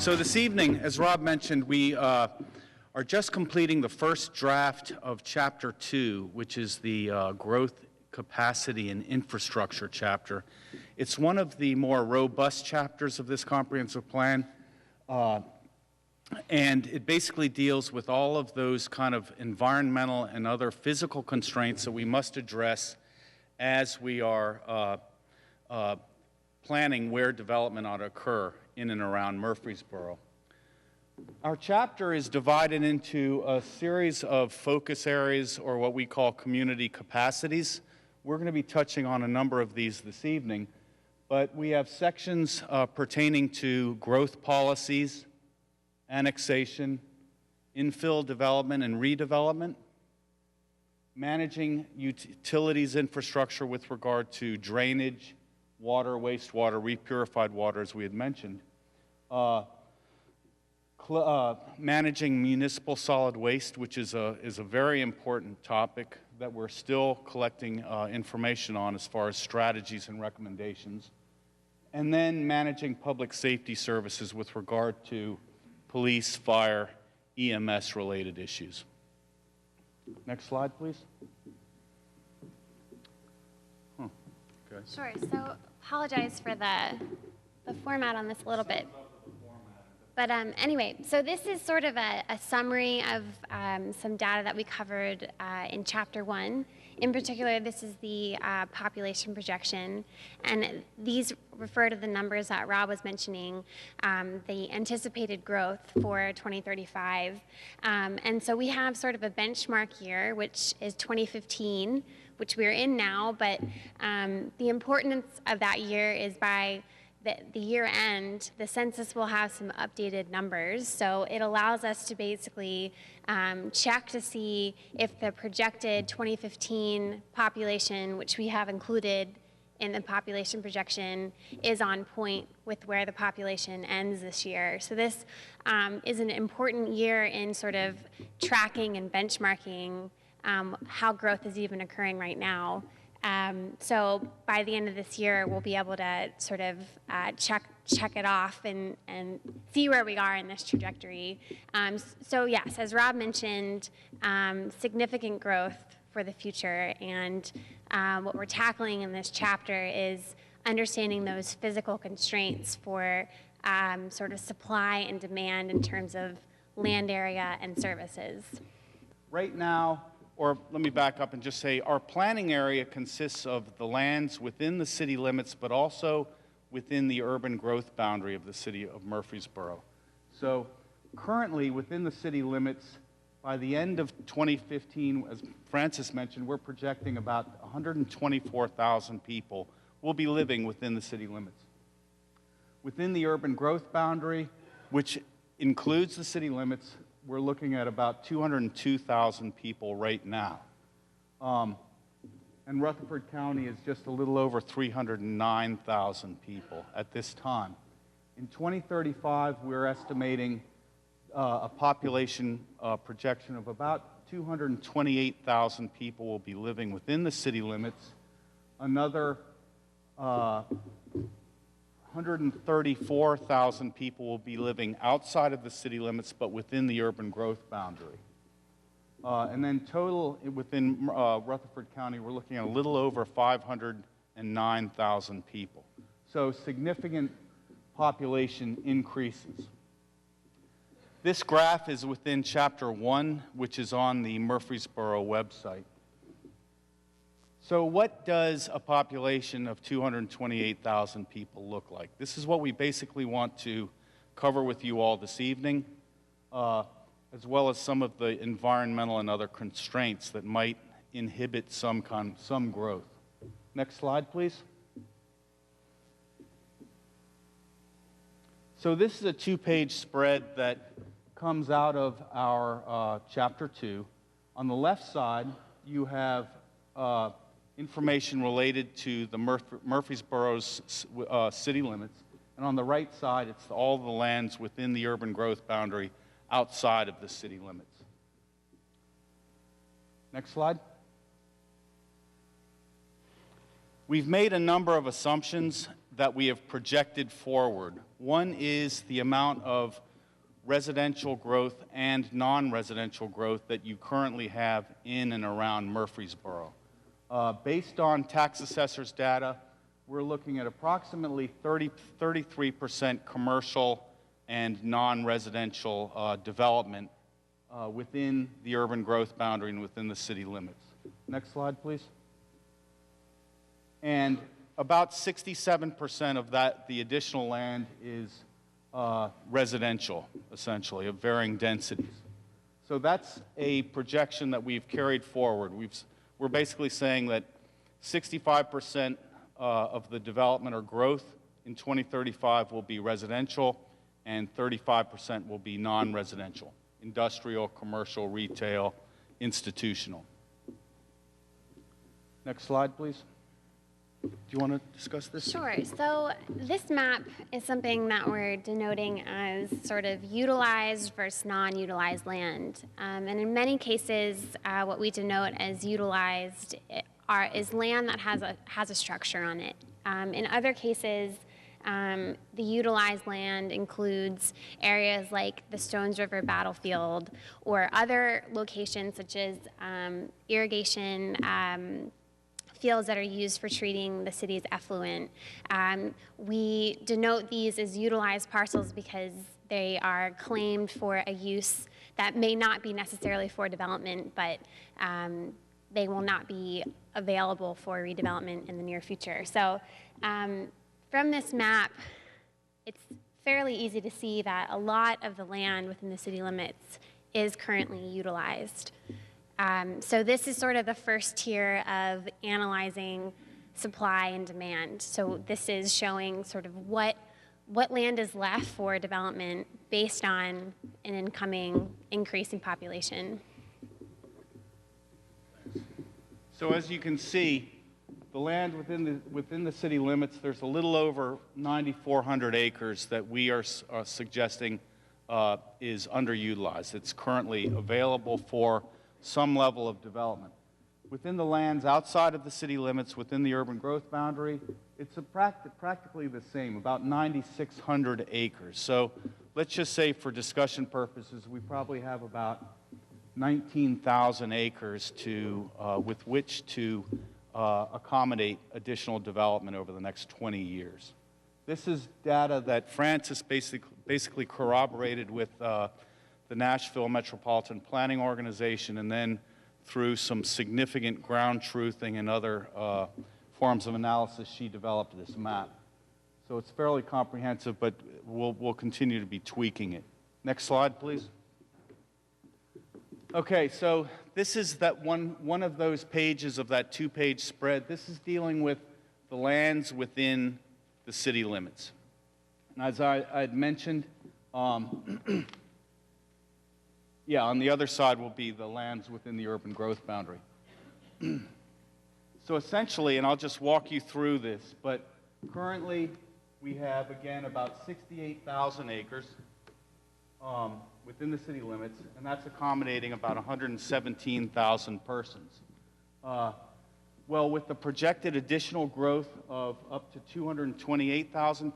So this evening, as Rob mentioned, we are just completing the first draft of Chapter 2, which is the Growth, Capacity, and Infrastructure chapter. It's one of the more robust chapters of this comprehensive plan, and it basically deals with all of those kind of environmental and other physical constraints that we must address as we are planning where development ought to occur in and around Murfreesboro. Our chapter is divided into a series of focus areas, or what we call community capacities. We're going to be touching on a number of these this evening, but we have sections pertaining to growth policies, annexation, infill development and redevelopment, managing utilities infrastructure with regard to drainage, water, wastewater, repurified water, as we had mentioned, managing municipal solid waste, which is a very important topic that we're still collecting information on as far as strategies and recommendations, and then managing public safety services with regard to police, fire, EMS-related issues. Next slide, please. Okay. Sure. So apologize for the format on this a little bit. But anyway, so this is sort of a summary of some data that we covered in Chapter 1. In particular, this is the population projection, and these refer to the numbers that Rob was mentioning, the anticipated growth for 2035. And so we have sort of a benchmark year, which is 2015, which we're in now, but the importance of that year is by the year end, the census will have some updated numbers. So it allows us to basically check to see if the projected 2015 population, which we have included in the population projection, is on point with where the population ends this year. So this is an important year in sort of tracking and benchmarking how growth is even occurring right now. So by the end of this year, we'll be able to sort of check it off and see where we are in this trajectory. So yes, as Rob mentioned, significant growth for the future, and what we're tackling in this chapter is understanding those physical constraints for sort of supply and demand in terms of land area and services. Right now, or let me back up and just say, our planning area consists of the lands within the city limits, but also within the urban growth boundary of the city of Murfreesboro. So currently, within the city limits, by the end of 2015, as Francis mentioned, we're projecting about 124,000 people will be living within the city limits. Within the urban growth boundary, which includes the city limits, we're looking at about 202,000 people right now. And Rutherford County is just a little over 309,000 people at this time. In 2035, we're estimating a population projection of about 228,000 people will be living within the city limits. Another 134,000 people will be living outside of the city limits, but within the urban growth boundary. And then total within Rutherford County, we're looking at a little over 509,000 people. So significant population increases. This graph is within Chapter 1, which is on the Murfreesboro website. So what does a population of 228,000 people look like? This is what we basically want to cover with you all this evening, as well as some of the environmental and other constraints that might inhibit some growth. Next slide, please. So this is a two-page spread that comes out of our Chapter 2. On the left side, you have information related to the Murfreesboro's city limits. And on the right side, it's all the lands within the urban growth boundary outside of the city limits. Next slide. We've made a number of assumptions that we have projected forward. One is the amount of residential growth and non-residential growth that you currently have in and around Murfreesboro. Based on tax assessors' data, we're looking at approximately 33% commercial and non-residential development within the urban growth boundary and within the city limits. Next slide, please. And about 67% of that, the additional land, is residential, essentially, of varying densities. So that's a projection that we've carried forward. We're basically saying that 65% of the development or growth in 2035 will be residential, and 35% will be non-residential, industrial, commercial, retail, institutional. Next slide, please. Do you want to discuss this? Sure. So this map is something that we're denoting as sort of utilized versus non-utilized land. And in many cases, what we denote as utilized is land that has a structure on it. In other cases, the utilized land includes areas like the Stones River battlefield or other locations such as irrigation fields that are used for treating the city's effluent. We denote these as utilized parcels because they are claimed for a use that may not be necessarily for development, but they will not be available for redevelopment in the near future. So from this map, it's fairly easy to see that a lot of the land within the city limits is currently utilized. So this is sort of the first tier of analyzing supply and demand. So this is showing sort of what land is left for development based on an incoming increase in population. So as you can see, the land within the city limits, there's a little over 9,400 acres that we are suggesting is underutilized. It's currently available for some level of development. Within the lands outside of the city limits, within the urban growth boundary, it's practically the same, about 9,600 acres. So let's just say for discussion purposes, we probably have about 19,000 acres with which to accommodate additional development over the next 20 years. This is data that Francis basically corroborated with the Nashville Metropolitan Planning Organization, and then through some significant ground truthing and other forms of analysis, she developed this map. So it's fairly comprehensive, but we'll continue to be tweaking it. Next slide, please. Okay, so this is that one of those pages of that two-page spread. This is dealing with the lands within the city limits. And as I had mentioned, yeah, on the other side will be the lands within the urban growth boundary. So essentially, and I'll just walk you through this, but currently we have, again, about 68,000 acres within the city limits, and that's accommodating about 117,000 persons. Well, with the projected additional growth of up to 228,000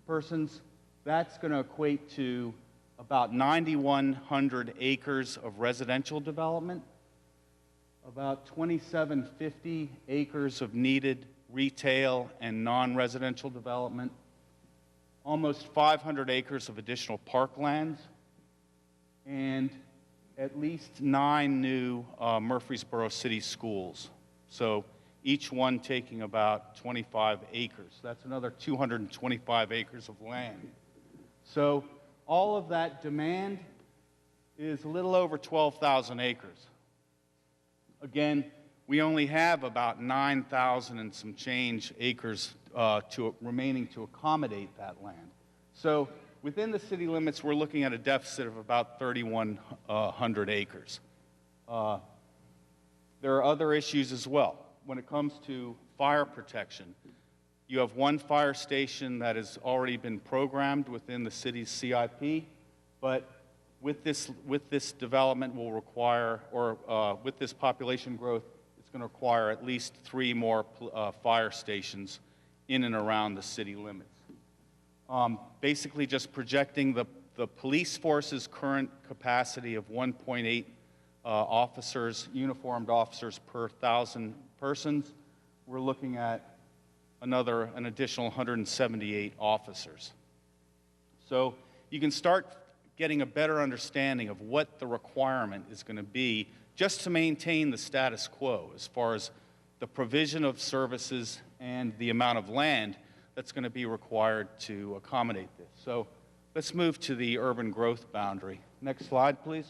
persons, that's going to equate to about 9,100 acres of residential development, about 2,750 acres of needed retail and non-residential development, almost 500 acres of additional parklands, and at least 9 new Murfreesboro City schools. So each one taking about 25 acres. That's another 225 acres of land. So all of that demand is a little over 12,000 acres. Again, we only have about 9,000 and some change acres remaining to accommodate that land. So within the city limits, we're looking at a deficit of about 3,100 acres. There are other issues as well. When it comes to fire protection, you have one fire station that has already been programmed within the city's CIP, but with this development will require, or with this population growth, it's going to require at least 3 more fire stations in and around the city limits. Basically just projecting the police force's current capacity of 1.8 officers, uniformed officers per 1,000 persons. We're looking at an additional 178 officers. So you can start getting a better understanding of what the requirement is going to be just to maintain the status quo as far as the provision of services and the amount of land that's going to be required to accommodate this. So let's move to the urban growth boundary. Next slide, please.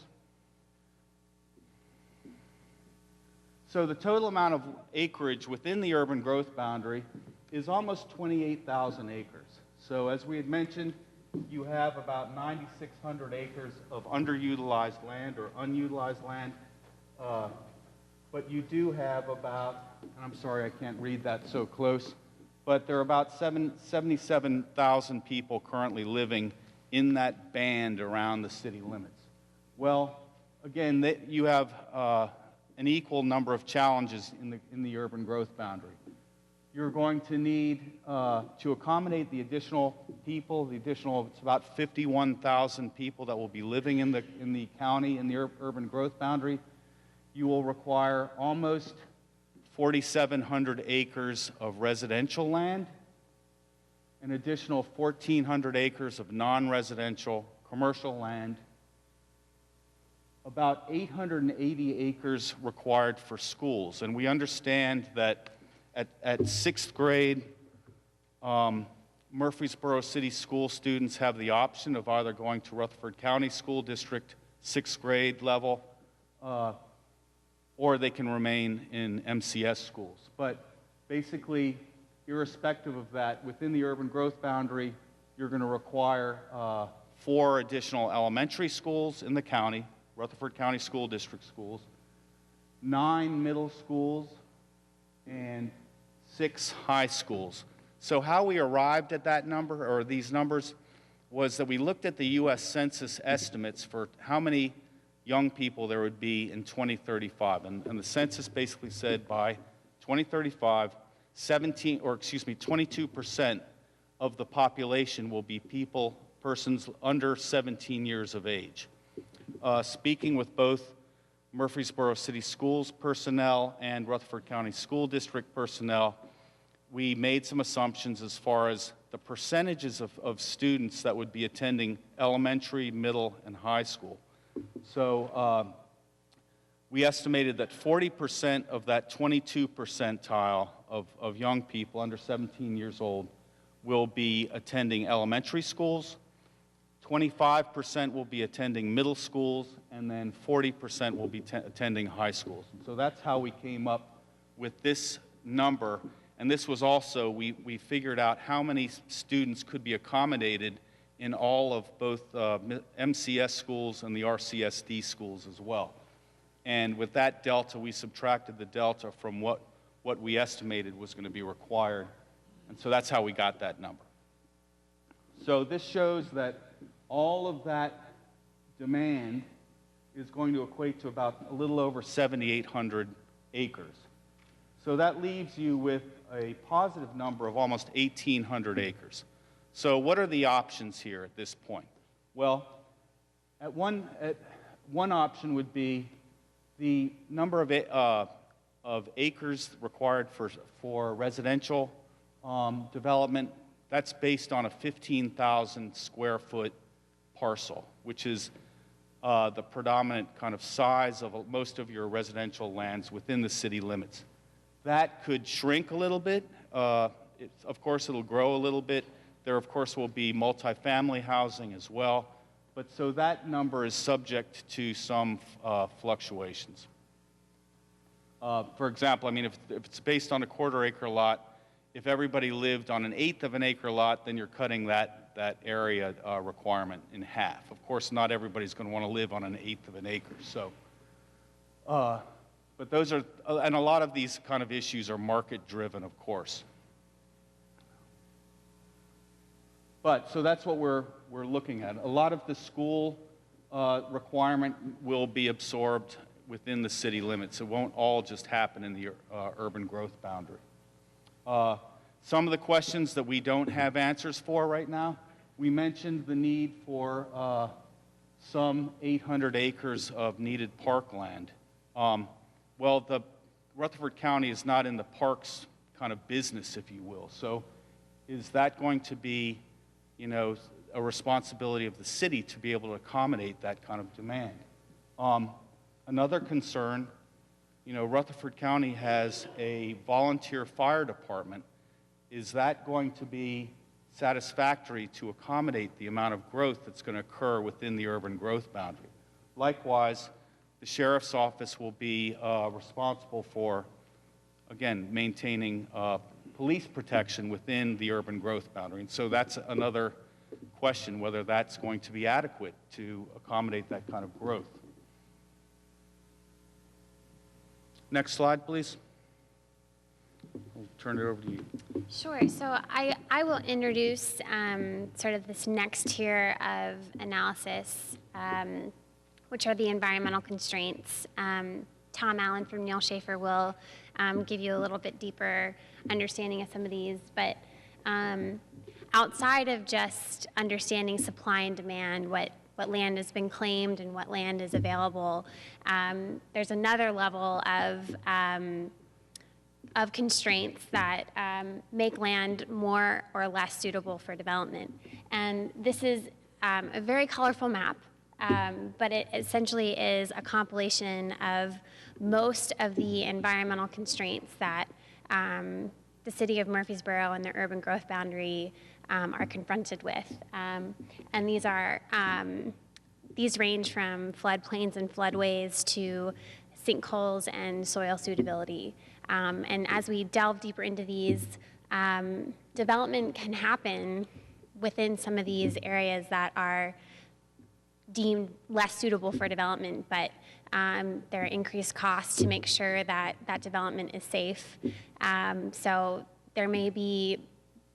So the total amount of acreage within the urban growth boundary is almost 28,000 acres. So as we had mentioned, you have about 9,600 acres of underutilized land or unutilized land. But you do have about, and I'm sorry I can't read that so close, but there are about 77,000 people currently living in that band around the city limits. Well, again, you have an equal number of challenges in the urban growth boundary. You're going to need to accommodate the additional people, it's about 51,000 people that will be living in the county in the urban growth boundary. You will require almost 4,700 acres of residential land, an additional 1,400 acres of non-residential commercial land, about 880 acres required for schools. And we understand that at sixth grade, Murfreesboro City School students have the option of either going to Rutherford County School District sixth grade level, or they can remain in MCS schools. But basically, irrespective of that, within the urban growth boundary, you're going to require 4 additional elementary schools in the county, Rutherford County School District schools, 9 middle schools, and 6 high schools. So how we arrived at that number, or these numbers, was that we looked at the U.S. Census estimates for how many young people there would be in 2035. And the census basically said by 2035, 22% of the population will be persons under 17 years of age. Speaking with both Murfreesboro City Schools personnel and Rutherford County School District personnel, we made some assumptions as far as the percentages of students that would be attending elementary, middle, and high school. So we estimated that 40% of that 22 percentile of young people under 17 years old will be attending elementary schools, 25% will be attending middle schools, and then 40% will be attending high schools. And so that's how we came up with this number. And this was also, we figured out how many students could be accommodated in all of both MCS schools and the RCSD schools as well. And with that delta, we subtracted the delta from what we estimated was going to be required. And so that's how we got that number. So this shows that all of that demand is going to equate to about a little over 7,800 acres. So that leaves you with a positive number of almost 1,800 acres. So what are the options here at this point? Well, one option would be the number of acres required for residential development. That's based on a 15,000 square foot parcel, which is the predominant kind of size of most of your residential lands within the city limits. That could shrink a little bit. Of course, it'll grow a little bit. There, of course, will be multifamily housing as well. But so that number is subject to some fluctuations. For example, I mean, if it's based on a quarter-acre lot, if everybody lived on an eighth of an acre lot, then you're cutting that area requirement in half. Of course, not everybody's going to want to live on an eighth of an acre. So, but those are, and a lot of these kind of issues are market-driven, of course. But, so that's what we're looking at. A lot of the school requirement will be absorbed within the city limits. It won't all just happen in the urban growth boundary. Some of the questions that we don't have answers for right now, we mentioned the need for some 800 acres of needed parkland. Well, the Rutherford County is not in the parks kind of business, if you will. So is that going to be, you know, a responsibility of the city to be able to accommodate that kind of demand? Another concern, you know, Rutherford County has a volunteer fire department. Is that going to be satisfactory to accommodate the amount of growth that's going to occur within the urban growth boundary? Likewise, the sheriff's office will be responsible for, again, maintaining police protection within the urban growth boundary. And so that's another question, whether that's going to be adequate to accommodate that kind of growth. Next slide, please. I'll turn it over to you. Sure. So I will introduce sort of this next tier of analysis, which are the environmental constraints. Tom Allen from Neal Schaefer will give you a little bit deeper understanding of some of these. But outside of just understanding supply and demand, what land has been claimed and what land is available, there's another level of constraints that make land more or less suitable for development. And this is a very colorful map, but it essentially is a compilation of most of the environmental constraints that the city of Murfreesboro and the urban growth boundary are confronted with. And these range from floodplains and floodways to sinkholes and soil suitability. And as we delve deeper into these, development can happen within some of these areas that are deemed less suitable for development, but there are increased costs to make sure that that development is safe. So there may be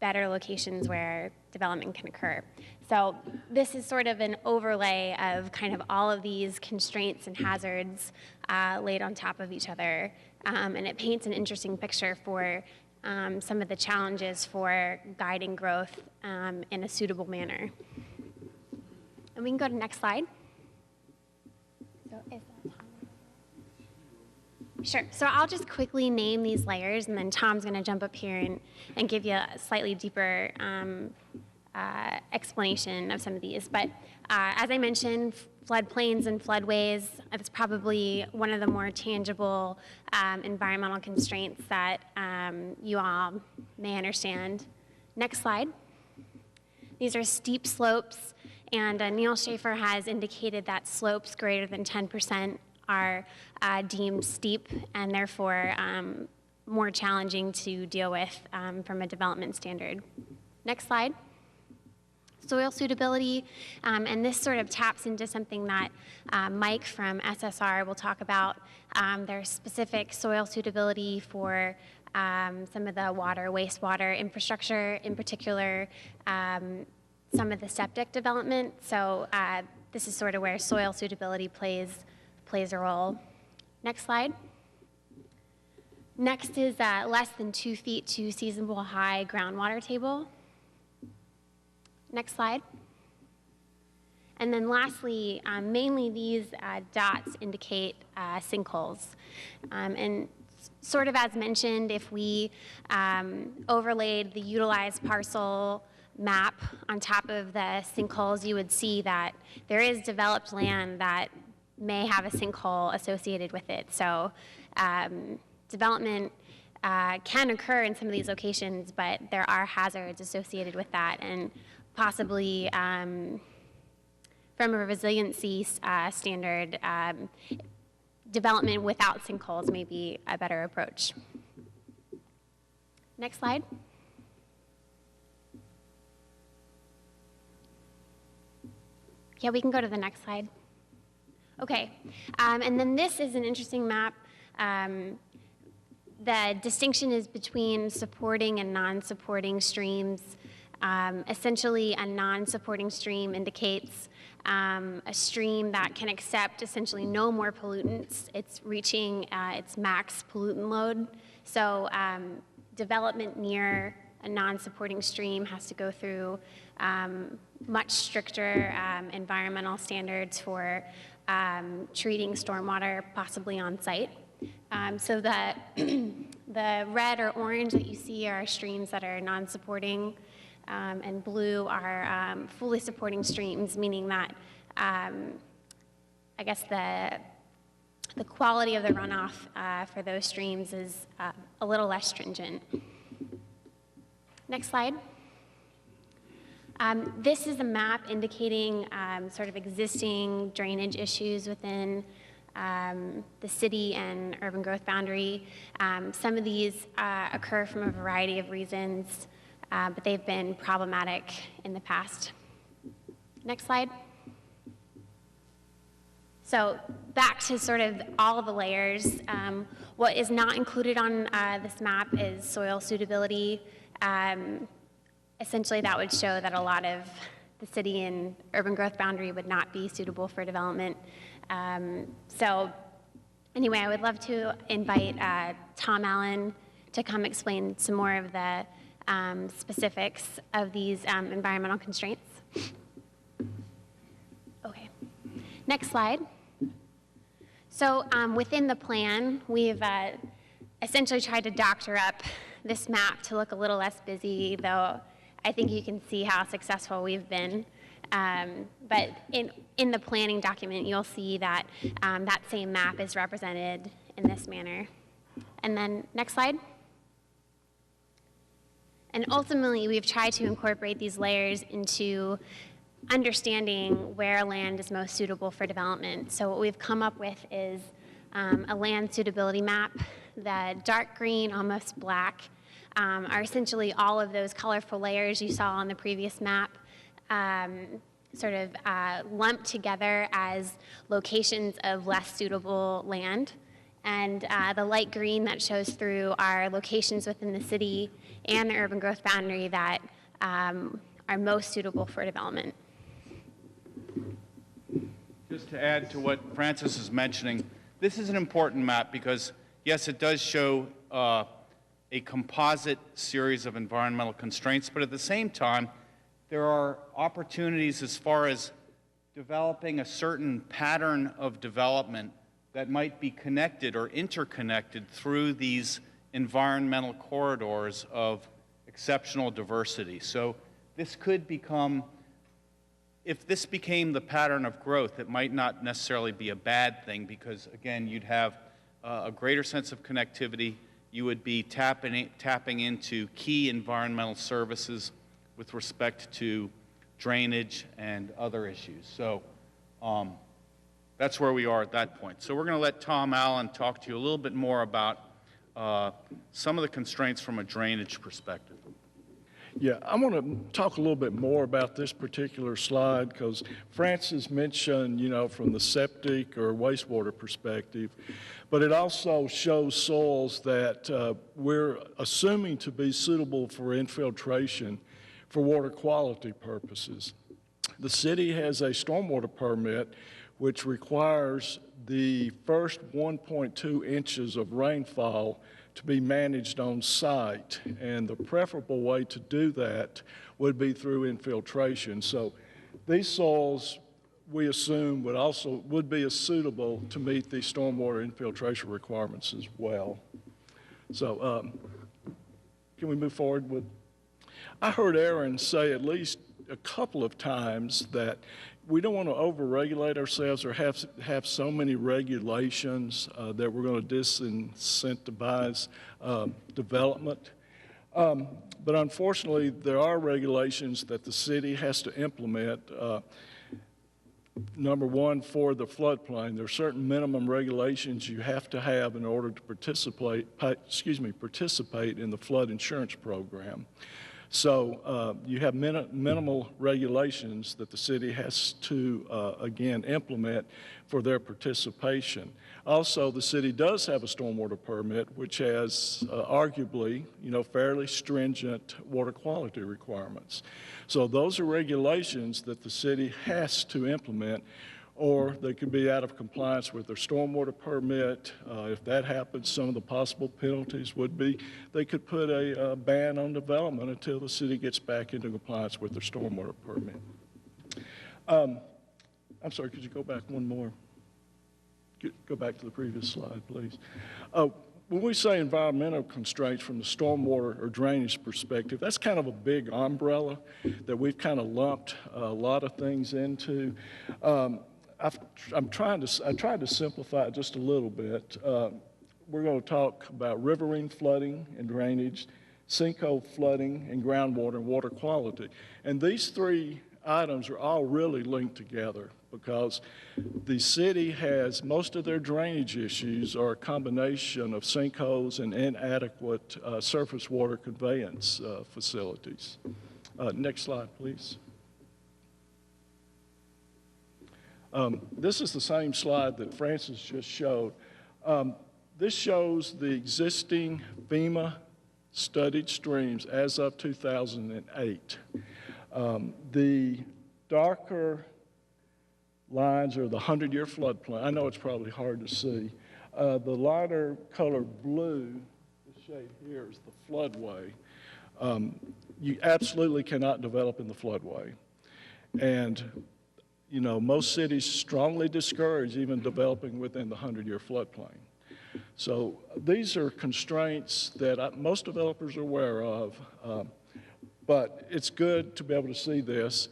better locations where development can occur. So this is sort of an overlay of kind of all of these constraints and hazards laid on top of each other. And it paints an interesting picture for some of the challenges for guiding growth in a suitable manner. And we can go to the next slide. So is that Tom? Sure. So I'll just quickly name these layers, and then Tom's going to jump up here and give you a slightly deeper explanation of some of these. But as I mentioned, floodplains and floodways, that's probably one of the more tangible environmental constraints that you all may understand. Next slide. These are steep slopes, and Neal Schaefer has indicated that slopes greater than 10% are deemed steep and therefore more challenging to deal with from a development standard. Next slide. Soil suitability, and this sort of taps into something that Mike from SSR will talk about. There's specific soil suitability for some of the water, wastewater infrastructure, in particular some of the septic development. So this is sort of where soil suitability plays a role. Next slide. Next is less than 2 feet to seasonable high groundwater table. Next slide. And then lastly, mainly these dots indicate sinkholes. And sort of as mentioned, if we overlaid the utilized parcel map on top of the sinkholes, you would see that there is developed land that may have a sinkhole associated with it. So development can occur in some of these locations, but there are hazards associated with that. And possibly from a resiliency standard, development without sinkholes may be a better approach. Next slide. Yeah, we can go to the next slide. Okay, and then this is an interesting map. The distinction is between supporting and non-supporting streams. Essentially, a non-supporting stream indicates a stream that can accept essentially no more pollutants. It's reaching its max pollutant load. So development near a non-supporting stream has to go through much stricter environmental standards for treating stormwater, possibly on site. So that the red or orange that you see are streams that are non-supporting, and blue are fully supporting streams, meaning that I guess the quality of the runoff for those streams is a little less stringent. Next slide. This is a map indicating sort of existing drainage issues within the city and urban growth boundary. Some of these occur from a variety of reasons, but they've been problematic in the past. Next slide. So back to sort of all the layers. What is not included on this map is soil suitability. Essentially, that would show that a lot of the city and urban growth boundary would not be suitable for development. So anyway, I would love to invite Tom Allen to come explain some more of the specifics of these environmental constraints. Okay, next slide. So within the plan, we've essentially tried to doctor up this map to look a little less busy, though I think you can see how successful we've been. But in the planning document, you'll see that that same map is represented in this manner. And then next slide. And ultimately, we've tried to incorporate these layers into understanding where land is most suitable for development. So what we've come up with is a land suitability map. The dark green, almost black, are essentially all of those colorful layers you saw on the previous map, sort of lumped together as locations of less suitable land. And the light green that shows through are locations within the city and the urban growth boundary that are most suitable for development. Just to add to what Francis is mentioning, this is an important map because, yes, it does show a composite series of environmental constraints, but at the same time, there are opportunities as far as developing a certain pattern of development that might be connected or interconnected through these environmental corridors of exceptional diversity. So this could become, if this became the pattern of growth, it might not necessarily be a bad thing because, again, you'd have a greater sense of connectivity. You would be tapping into key environmental services with respect to drainage and other issues. So that's where we are at that point. So we're going to let Tom Allen talk to you a little bit more about some of the constraints from a drainage perspective. Yeah, I want to talk a little bit more about this particular slide because Francis mentioned, from the septic or wastewater perspective, but it also shows soils that we're assuming to be suitable for infiltration for water quality purposes. The city has a stormwater permit which requires the first 1.2 inches of rainfall to be managed on site, and the preferable way to do that would be through infiltration. So these soils, we assume, would be suitable to meet the stormwater infiltration requirements as well. So can we move forward with? I heard Aaron say at least a couple of times that we don't want to over-regulate ourselves or have so many regulations that we're going to disincentivize development. But unfortunately, there are regulations that the city has to implement. Number one, for the floodplain, there are certain minimum regulations you have to have in order to participate in the flood insurance program. So you have minimal regulations that the city has to, again, implement for their participation. Also, the city does have a stormwater permit, which has arguably, fairly stringent water quality requirements. So those are regulations that the city has to implement, or they could be out of compliance with their stormwater permit. If that happens, some of the possible penalties would be they could put a ban on development until the city gets back into compliance with their stormwater permit. I'm sorry, could you go back one more? Go back to the previous slide, please. When we say environmental constraints from the stormwater or drainage perspective, that's kind of a big umbrella that we've kind of lumped a lot of things into. I tried to simplify it just a little bit. We're going to talk about riverine flooding and drainage, sinkhole flooding, and groundwater and water quality. And these three items are all really linked together because the city has most of their drainage issues are a combination of sinkholes and inadequate surface water conveyance facilities. Next slide, please. This is the same slide that Francis just showed. This shows the existing FEMA studied streams as of 2008. The darker lines are the 100-year floodplain. I know it's probably hard to see. The lighter colored blue, the shade here, is the floodway. You absolutely cannot develop in the floodway. And you know, most cities strongly discourage even developing within the 100-year floodplain. So these are constraints that most developers are aware of, but it's good to be able to see this.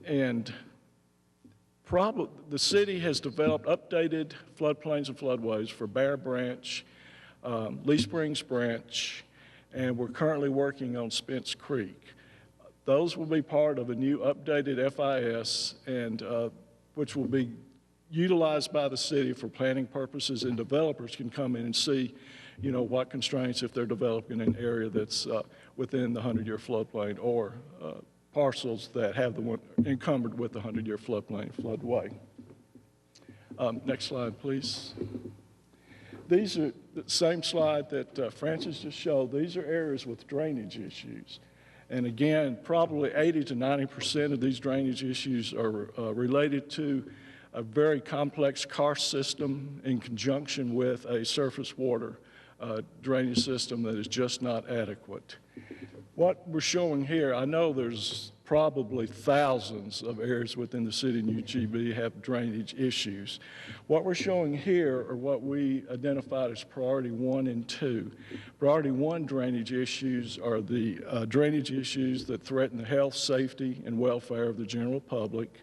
And the city has developed updated floodplains and floodways for Bear Branch, Lee Springs Branch, and we're currently working on Spence Creek. Those will be part of a new updated FIS, and which will be utilized by the city for planning purposes, and developers can come in and see, you know, what constraints if they're developing an area that's within the 100-year floodplain or parcels that have the one encumbered with the 100-year floodplain floodway. Next slide, please. These are the same slide that Francis just showed. These are areas with drainage issues. And again, probably 80 to 90% of these drainage issues are related to a very complex karst system in conjunction with a surface water drainage system that is just not adequate. What we're showing here, I know there's probably thousands of areas within the city and UGB have drainage issues. What we're showing here are what we identified as priority 1 and 2. Priority 1 drainage issues are the drainage issues that threaten the health, safety, and welfare of the general public.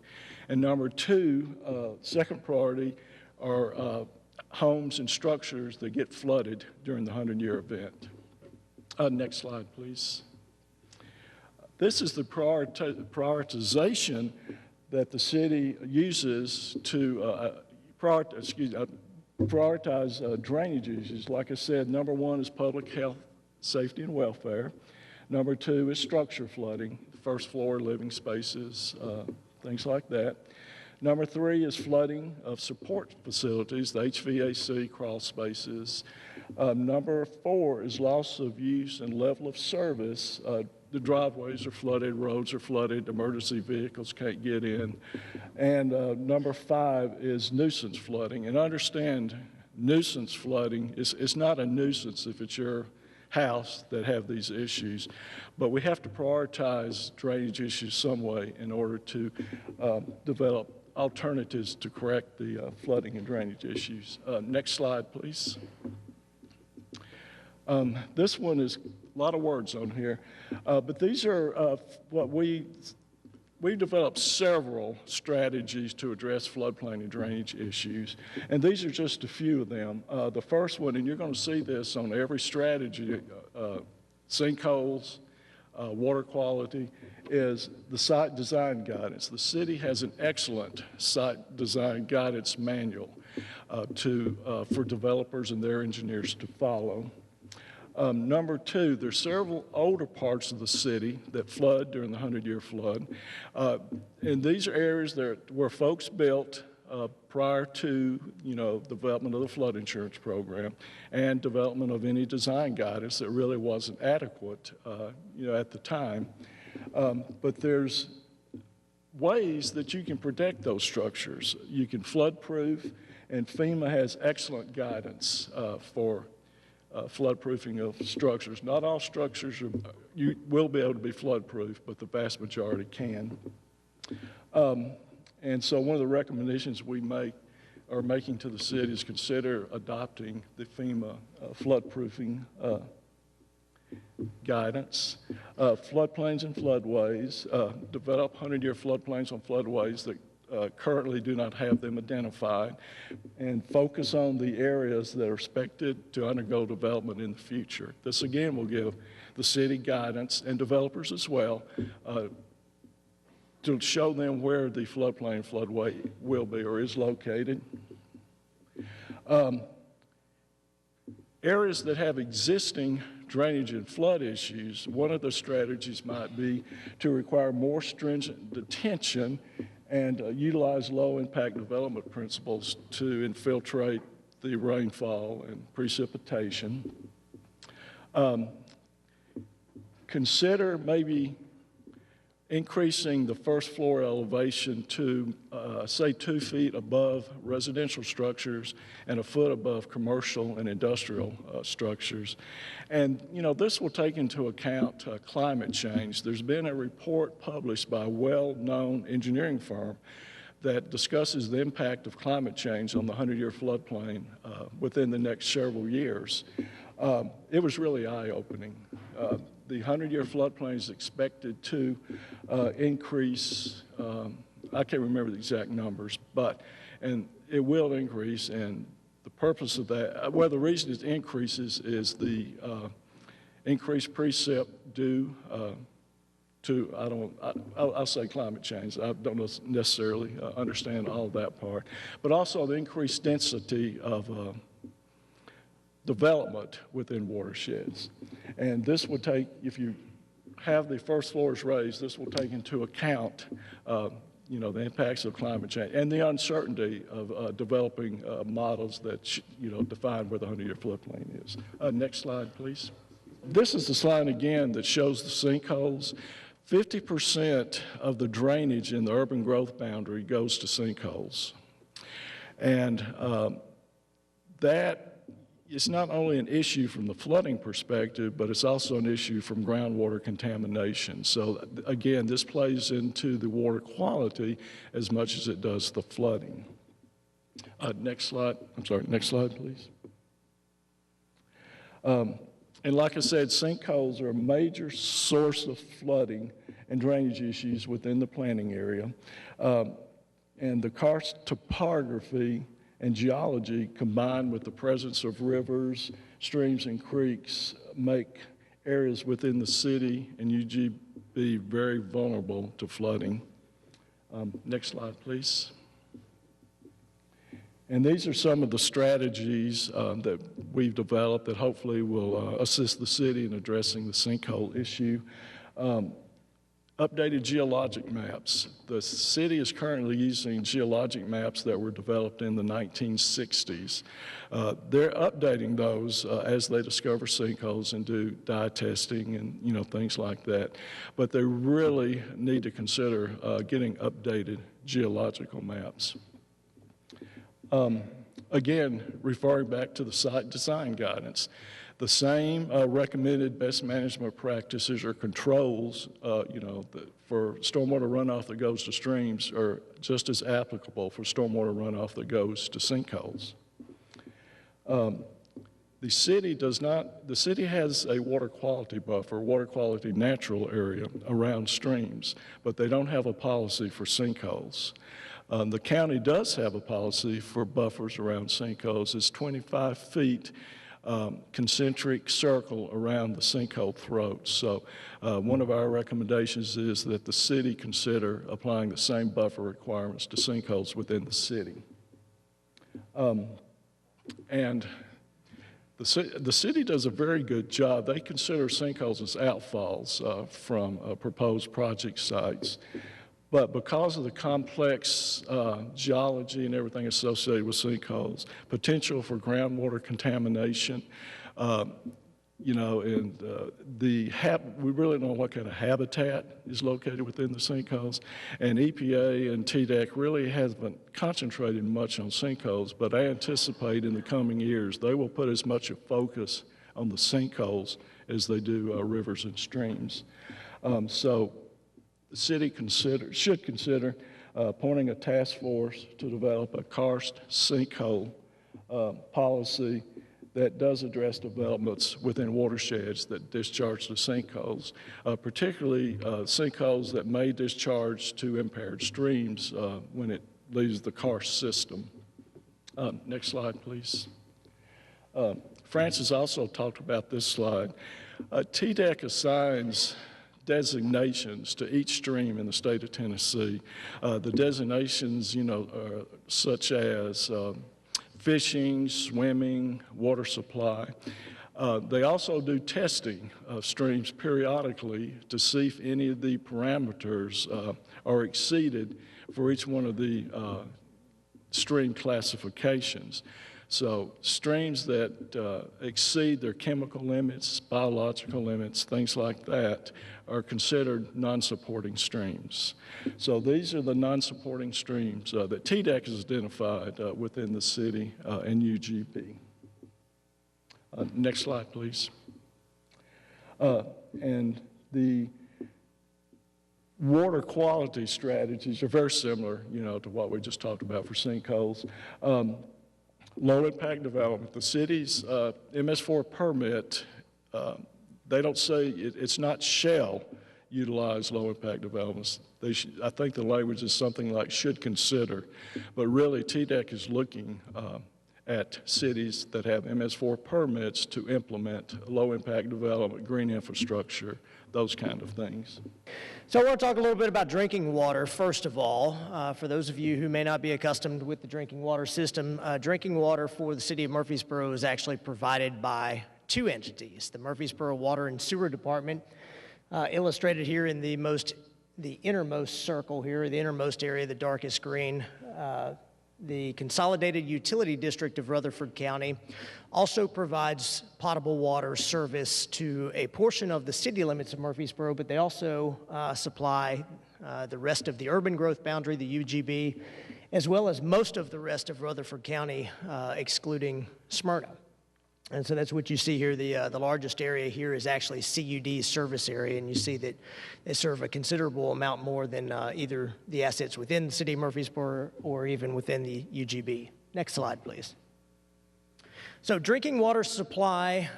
And number 2, second priority, are homes and structures that get flooded during the 100-year event. Next slide, please. This is the prioritization that the city uses to prioritize drainage issues. Like I said, number 1 is public health, safety, and welfare. Number 2 is structure flooding, first floor living spaces, things like that. Number 3 is flooding of support facilities, the HVAC, crawl spaces. Number 4 is loss of use and level of service. The driveways are flooded, roads are flooded, emergency vehicles can't get in. And number 5 is nuisance flooding. And understand, nuisance flooding is not a nuisance if it's your house that have these issues, but we have to prioritize drainage issues some way in order to develop alternatives to correct the flooding and drainage issues. Next slide, please. This one is a lot of words on here, but these are what we've developed several strategies to address floodplain and drainage issues, and these are just a few of them. The first one, and you're going to see this on every strategy, sinkholes, water quality, is the site design guidance. The city has an excellent site design guidance manual for developers and their engineers to follow. Number 2, there's several older parts of the city that flood during the 100-year flood. And these are areas where folks built prior to, development of the flood insurance program and development of any design guidance that really wasn't adequate, at the time. But there's ways that you can protect those structures. You can flood-proof, and FEMA has excellent guidance for flood-proofing of structures. Not all structures you will be able to be flood-proof, but the vast majority can. And so one of the recommendations we are making to the city is consider adopting the FEMA flood-proofing guidance. Floodplains and floodways, develop 100-year floodplains on floodways that currently do not have them identified, and focus on the areas that are expected to undergo development in the future. This again will give the city guidance and developers as well to show them where the floodplain floodway will be or is located. Areas that have existing drainage and flood issues, one of the strategies might be to require more stringent detention and utilize low-impact development principles to infiltrate the rainfall and precipitation. Consider maybe increasing the first floor elevation to, say, 2 feet above residential structures and 1 foot above commercial and industrial structures. And, you know, this will take into account climate change. There's been a report published by a well-known engineering firm that discusses the impact of climate change on the 100-year floodplain within the next several years. It was really eye-opening. The 100-year floodplain is expected to increase, I can't remember the exact numbers, and it will increase, and the purpose of that, well, the reason it increases is the increased precip due to, I'll say climate change. I don't necessarily understand all that part, but also the increased density of development within watersheds. And this would take, if you have the first floors raised, this will take into account you know, the impacts of climate change and the uncertainty of developing models that you know, define where the 100-year floodplain is. Next slide, please. This is the slide again that shows the sinkholes. 50% of the drainage in the urban growth boundary goes to sinkholes. And that is not only an issue from the flooding perspective, but it's also an issue from groundwater contamination. So again, this plays into the water quality as much as it does the flooding. Next slide. I'm sorry, next slide, please. And like I said, sinkholes are a major source of flooding and drainage issues within the planning area. And the karst topography and geology combined with the presence of rivers, streams, and creeks make areas within the city and UGB very vulnerable to flooding. Next slide, please. And these are some of the strategies that we've developed that hopefully will assist the city in addressing the sinkhole issue. Updated geologic maps. The city is currently using geologic maps that were developed in the 1960s. They're updating those as they discover sinkholes and do dye testing and, you know, things like that. But they really need to consider getting updated geological maps. Again, referring back to the site design guidance, the same recommended best management practices or controls, you know, for stormwater runoff that goes to streams are just as applicable for stormwater runoff that goes to sinkholes. The city has a water quality buffer, water quality natural area around streams, but they don't have a policy for sinkholes. The county does have a policy for buffers around sinkholes. It's 25 feet concentric circle around the sinkhole throat. So one of our recommendations is that the city consider applying the same buffer requirements to sinkholes within the city. And the city does a very good job. They consider sinkholes as outfalls from proposed project sites. But because of the complex geology and everything associated with sinkholes, potential for groundwater contamination, you know, and we really don't know what kind of habitat is located within the sinkholes. And EPA and TDEC really haven't concentrated much on sinkholes, but I anticipate in the coming years they will put as much a focus on the sinkholes as they do rivers and streams. So the city should consider appointing a task force to develop a karst sinkhole policy that does address developments within watersheds that discharge to sinkholes, particularly sinkholes that may discharge to impaired streams when it leaves the karst system. Next slide, please. Francis also talked about this slide. TDEC assigns designations to each stream in the state of Tennessee. The designations, you know, are such as fishing, swimming, water supply. They also do testing of streams periodically to see if any of the parameters are exceeded for each one of the stream classifications. So streams that exceed their chemical limits, biological limits, things like that, are considered non-supporting streams. So these are the non-supporting streams that TDEC has identified within the city and UGB. Next slide, please. And the water quality strategies are very similar, you know, to what we just talked about for sinkholes. Low impact development. The city's MS4 permit, they don't say it's not shall utilize low impact developments. I think the language is something like should consider, but really TDEC is looking at cities that have MS4 permits to implement low impact development, green infrastructure, those kind of things. So I want to talk a little bit about drinking water, first of all. For those of you who may not be accustomed with the drinking water system, drinking water for the city of Murfreesboro is actually provided by two entities, the Murfreesboro Water and Sewer Department, illustrated here in the innermost circle here, the innermost area, the darkest green. The Consolidated Utility District of Rutherford County also provides potable water service to a portion of the city limits of Murfreesboro, but they also supply the rest of the urban growth boundary, the UGB, as well as most of the rest of Rutherford County, excluding Smyrna. And so that's what you see here. The largest area here is actually CUD's service area, and you see that they serve a considerable amount more than either the assets within the city of Murfreesboro or even within the UGB. Next slide, please. So drinking water supply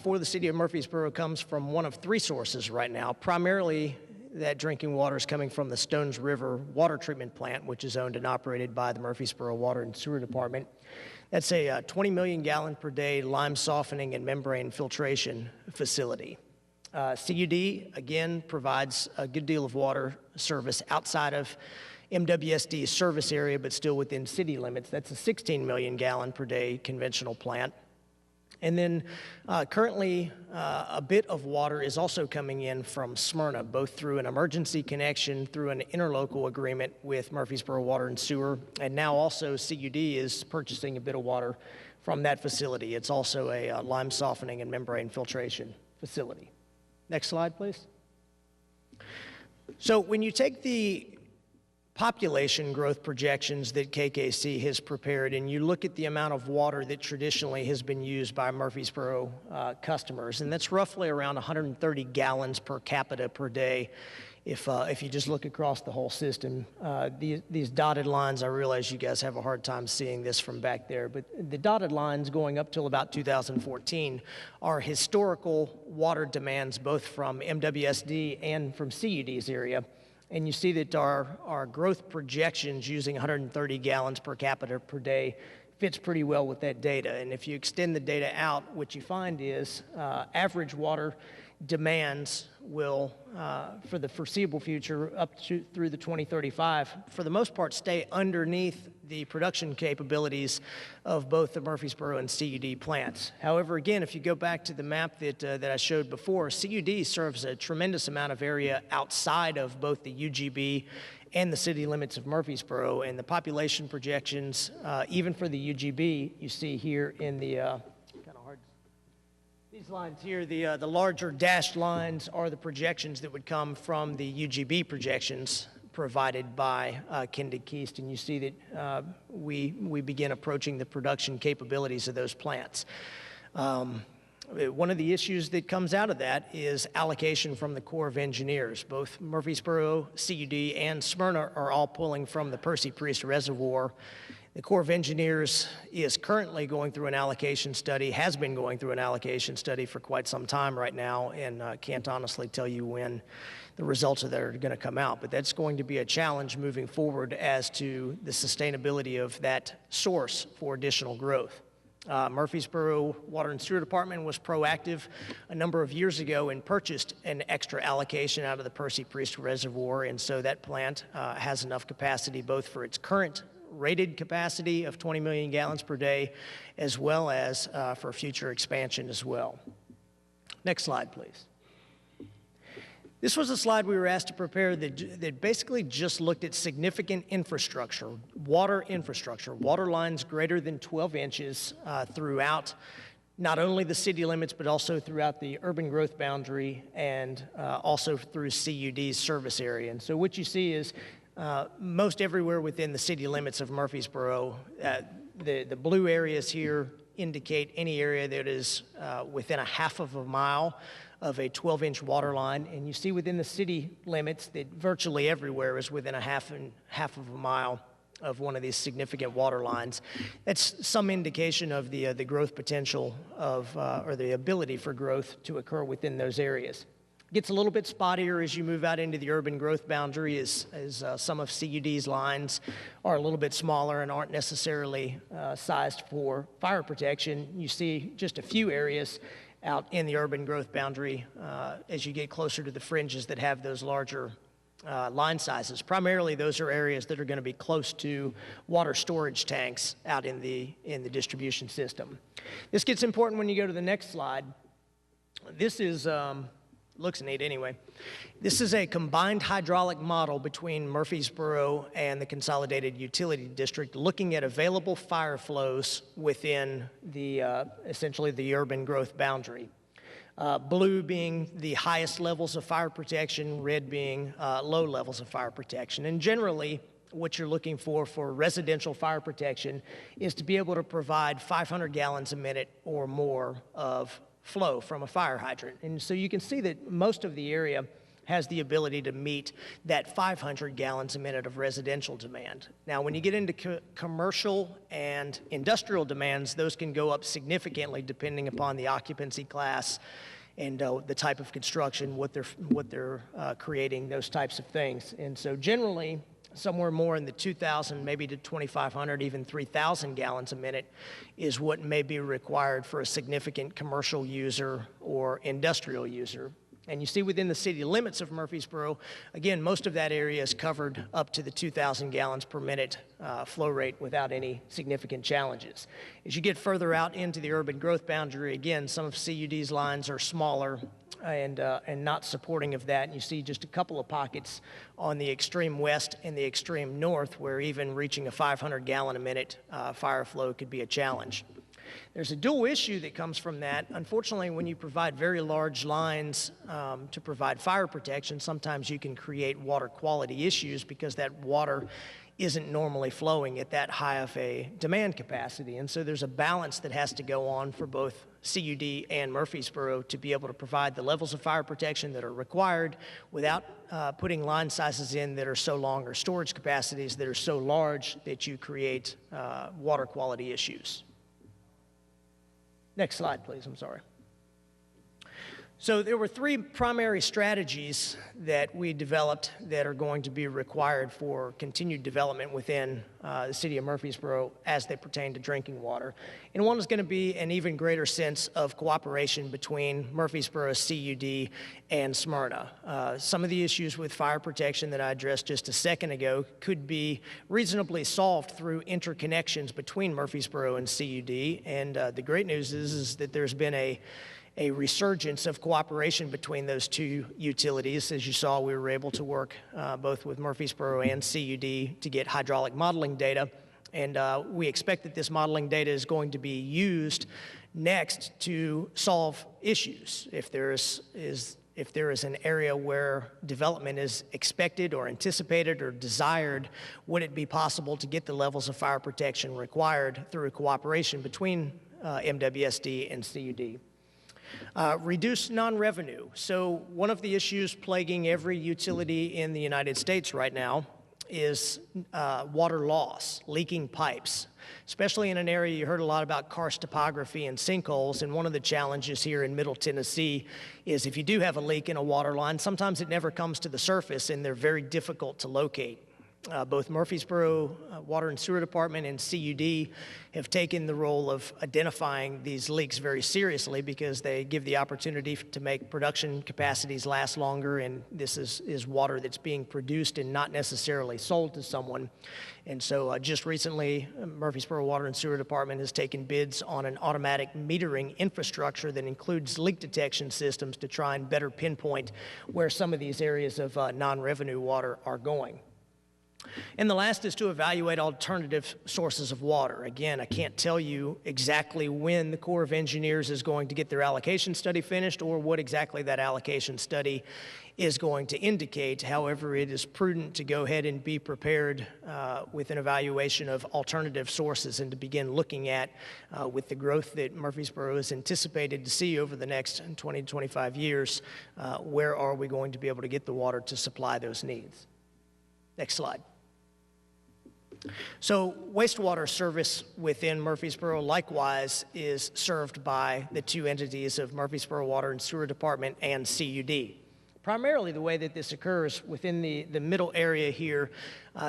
for the city of Murfreesboro comes from one of three sources right now. Primarily, that drinking water is coming from the Stones River Water Treatment Plant, which is owned and operated by the Murfreesboro Water and Sewer Department. That's a 20 million gallon per day lime softening and membrane filtration facility. CUD, again, provides a good deal of water service outside of MWSD's service area, but still within city limits. That's a 16 million gallon per day conventional plant. And then currently, a bit of water is also coming in from Smyrna, both through an emergency connection, through an interlocal agreement with Murfreesboro Water and Sewer, and now also CUD is purchasing a bit of water from that facility. It's also a lime softening and membrane filtration facility. Next slide, please. So when you take the population growth projections that KKC has prepared, and you look at the amount of water that traditionally has been used by Murfreesboro customers, and that's roughly around 130 gallons per capita per day. If you just look across the whole system, these dotted lines, I realize you guys have a hard time seeing this from back there, but the dotted lines going up till about 2014 are historical water demands, both from MWSD and from CUD's area. And you see that our growth projections using 130 gallons per capita per day fits pretty well with that data. And if you extend the data out, what you find is average water demands will, for the foreseeable future up to through the 2035, for the most part, stay underneath the production capabilities of both the Murfreesboro and CUD plants. However, again, if you go back to the map that I showed before, CUD serves a tremendous amount of area outside of both the UGB and the city limits of Murfreesboro, and the population projections, even for the UGB, you see here in the These lines here, the larger dashed lines are the projections that would come from the UGB projections provided by Kindig Keast, and you see that we begin approaching the production capabilities of those plants. One of the issues that comes out of that is allocation from the Corps of Engineers. Both Murfreesboro, CUD, and Smyrna are all pulling from the Percy Priest Reservoir. The Corps of Engineers is currently going through an allocation study, has been going through an allocation study for quite some time right now, and can't honestly tell you when the results of that are going to come out. But that's going to be a challenge moving forward as to the sustainability of that source for additional growth. Murfreesboro Water and Sewer Department was proactive a number of years ago and purchased an extra allocation out of the Percy Priest Reservoir, and so that plant has enough capacity both for its current rated capacity of 20 million gallons per day, as well as for future expansion as well. Next slide, please. This was a slide we were asked to prepare that basically just looked at significant infrastructure, water lines greater than 12 inches throughout not only the city limits, but also throughout the urban growth boundary and also through CUD's service area. And so what you see is most everywhere within the city limits of Murfreesboro, the blue areas here indicate any area that is within a half of a mile of a 12-inch water line, and you see within the city limits that virtually everywhere is within a half of a mile of one of these significant water lines. That's some indication of the growth potential of, or the ability for growth to occur within those areas. Gets a little bit spottier as you move out into the urban growth boundary as some of CUD's lines are a little bit smaller and aren't necessarily sized for fire protection. You see just a few areas out in the urban growth boundary as you get closer to the fringes that have those larger line sizes. Primarily, those are areas that are going to be close to water storage tanks out in the distribution system. This gets important when you go to the next slide. This is looks neat anyway. This is a combined hydraulic model between Murfreesboro and the Consolidated Utility District looking at available fire flows within the essentially the urban growth boundary. Blue being the highest levels of fire protection, red being low levels of fire protection. And generally, what you're looking for residential fire protection is to be able to provide 500 gallons a minute or more of flow from a fire hydrant. And so you can see that most of the area has the ability to meet that 500 gallons a minute of residential demand. Now, when you get into commercial and industrial demands, those can go up significantly depending upon the occupancy class and the type of construction, what they're creating, those types of things. And so generally, somewhere more in the 2,000, maybe to 2,500, even 3,000 gallons a minute is what may be required for a significant commercial user or industrial user. And you see within the city limits of Murfreesboro, again, most of that area is covered up to the 2,000 gallons per minute flow rate without any significant challenges. As you get further out into the urban growth boundary, again, some of CUD's lines are smaller and not supporting of that. And you see just a couple of pockets on the extreme west and the extreme north where even reaching a 500 gallon a minute fire flow could be a challenge. There's a dual issue that comes from that. Unfortunately, when you provide very large lines to provide fire protection, sometimes you can create water quality issues because that water isn't normally flowing at that high of a demand capacity. And so there's a balance that has to go on for both CUD and Murfreesboro to be able to provide the levels of fire protection that are required without putting line sizes in that are so long or storage capacities that are so large that you create water quality issues. Next slide, please. I'm sorry. So there were three primary strategies that we developed that are going to be required for continued development within the city of Murfreesboro as they pertain to drinking water. And one is going to be an even greater sense of cooperation between Murfreesboro, CUD, and Smyrna. Some of the issues with fire protection that I addressed just a second ago could be reasonably solved through interconnections between Murfreesboro and CUD. And the great news is that there's been a resurgence of cooperation between those two utilities. As you saw, we were able to work both with Murfreesboro and CUD to get hydraulic modeling data, and we expect that this modeling data is going to be used Next, to solve issues. If there is an area where development is expected or anticipated or desired, would it be possible to get the levels of fire protection required through cooperation between MWSD and CUD? Reduce non-revenue. So one of the issues plaguing every utility in the United States right now is water loss, leaking pipes, especially in an area you heard a lot about karst topography and sinkholes. And one of the challenges here in Middle Tennessee is if you do have a leak in a water line, sometimes it never comes to the surface and they're very difficult to locate. Both Murfreesboro Water and Sewer Department and CUD have taken the role of identifying these leaks very seriously because they give the opportunity to make production capacities last longer, and this is water that's being produced and not necessarily sold to someone. And so just recently, Murfreesboro Water and Sewer Department has taken bids on an automatic metering infrastructure that includes leak detection systems to try and better pinpoint where some of these areas of non-revenue water are going. And the last is to evaluate alternative sources of water. Again, I can't tell you exactly when the Corps of Engineers is going to get their allocation study finished or what exactly that allocation study is going to indicate. However, it is prudent to go ahead and be prepared with an evaluation of alternative sources and to begin looking at, with the growth that Murfreesboro is anticipated to see over the next 20 to 25 years, where are we going to be able to get the water to supply those needs. Next slide. So wastewater service within Murfreesboro likewise is served by the two entities of Murfreesboro Water and Sewer Department and CUD. Primarily the way that this occurs within the middle area here,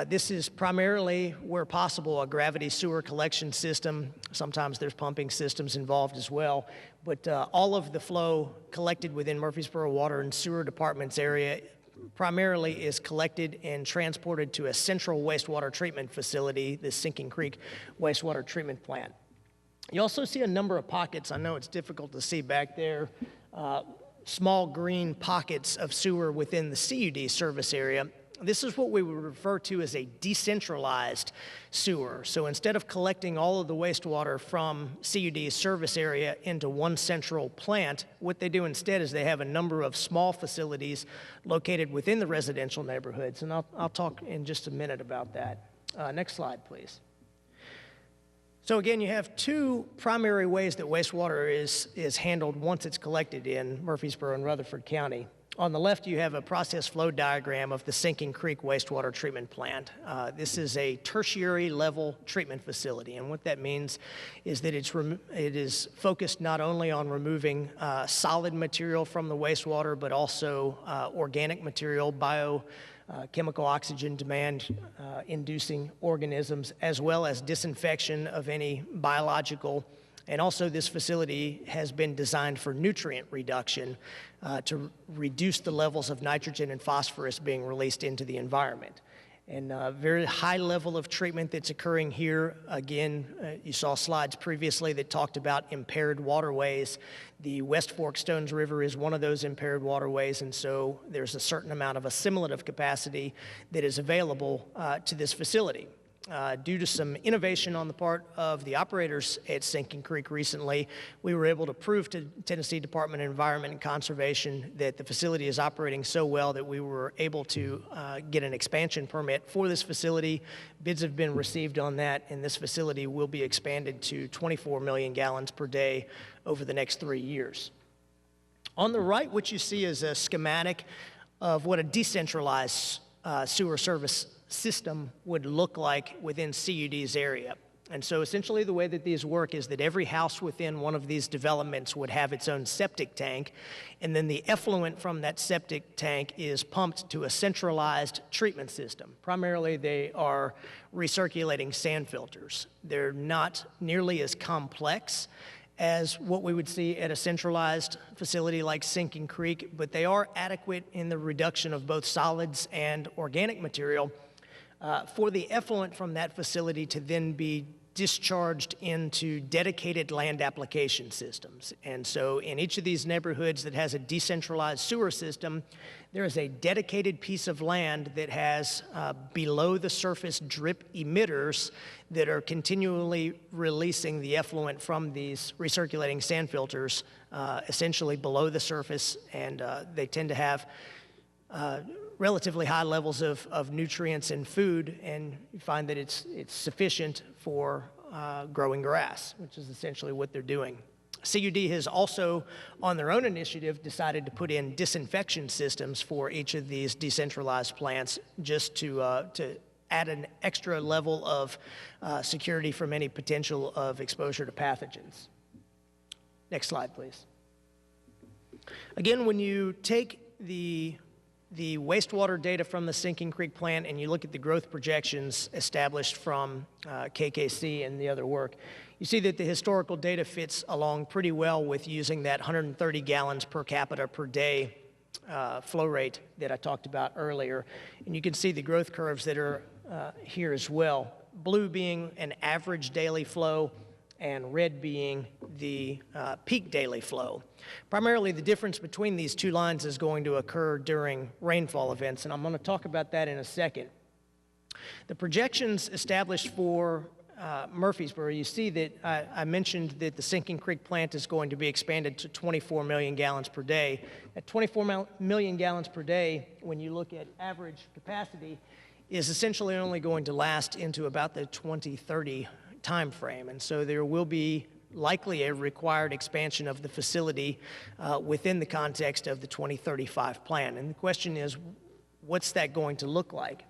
this is primarily where possible a gravity sewer collection system. Sometimes there's pumping systems involved as well, but all of the flow collected within Murfreesboro Water and Sewer Department's area primarily is collected and transported to a central wastewater treatment facility, the Sinking Creek wastewater treatment plant. You also see a number of pockets. I know it's difficult to see back there, small green pockets of sewer within the CUD service area. This is what we would refer to as a decentralized sewer. So instead of collecting all of the wastewater from CUD's service area into one central plant, what they do instead is they have a number of small facilities located within the residential neighborhoods. And I'll talk in just a minute about that. Next slide, please. So again, you have two primary ways that wastewater is handled once it's collected in Murfreesboro and Rutherford County. On the left, you have a process flow diagram of the Sinking Creek wastewater treatment plant. This is a tertiary level treatment facility, and what that means is that it is focused not only on removing solid material from the wastewater, but also organic material, biochemical oxygen demand inducing organisms, as well as disinfection of any biological. And also this facility has been designed for nutrient reduction to reduce the levels of nitrogen and phosphorus being released into the environment. And a very high level of treatment that's occurring here. Again, you saw slides previously that talked about impaired waterways. The West Fork Stones River is one of those impaired waterways, and so there's a certain amount of assimilative capacity that is available to this facility. Due to some innovation on the part of the operators at Sinking Creek recently, we were able to prove to Tennessee Department of Environment and Conservation that the facility is operating so well that we were able to get an expansion permit for this facility. Bids have been received on that, and this facility will be expanded to 24 million gallons per day over the next 3 years. On the right, what you see is a schematic of what a decentralized sewer service system would look like within CUD's area. And so essentially the way that these work is that every house within one of these developments would have its own septic tank, and then the effluent from that septic tank is pumped to a centralized treatment system. Primarily they are recirculating sand filters. They're not nearly as complex as what we would see at a centralized facility like Sinking Creek, but they are adequate in the reduction of both solids and organic material for the effluent from that facility to then be discharged into dedicated land application systems. And so in each of these neighborhoods that has a decentralized sewer system, there is a dedicated piece of land that has below the surface drip emitters that are continually releasing the effluent from these recirculating sand filters essentially below the surface, and they tend to have relatively high levels of nutrients and food, and you find that it's sufficient for growing grass, which is essentially what they're doing. CUD has also, on their own initiative, decided to put in disinfection systems for each of these decentralized plants just to add an extra level of security from any potential of exposure to pathogens. Next slide, please. Again, when you take the wastewater data from the Sinking Creek plant and you look at the growth projections established from KKC and the other work, you see that the historical data fits along pretty well with using that 130 gallons per capita per day flow rate that I talked about earlier. And you can see the growth curves that are here as well. Blue being an average daily flow, and red being the peak daily flow. Primarily, the difference between these two lines is going to occur during rainfall events, and I'm going to talk about that in a second. The projections established for Murfreesboro, you see that I mentioned that the Sinking Creek plant is going to be expanded to 24 million gallons per day. At 24 million gallons per day, when you look at average capacity, is essentially only going to last into about the 2030 time frame, and so there will be likely a required expansion of the facility within the context of the 2035 plan. And the question is, what's that going to look like?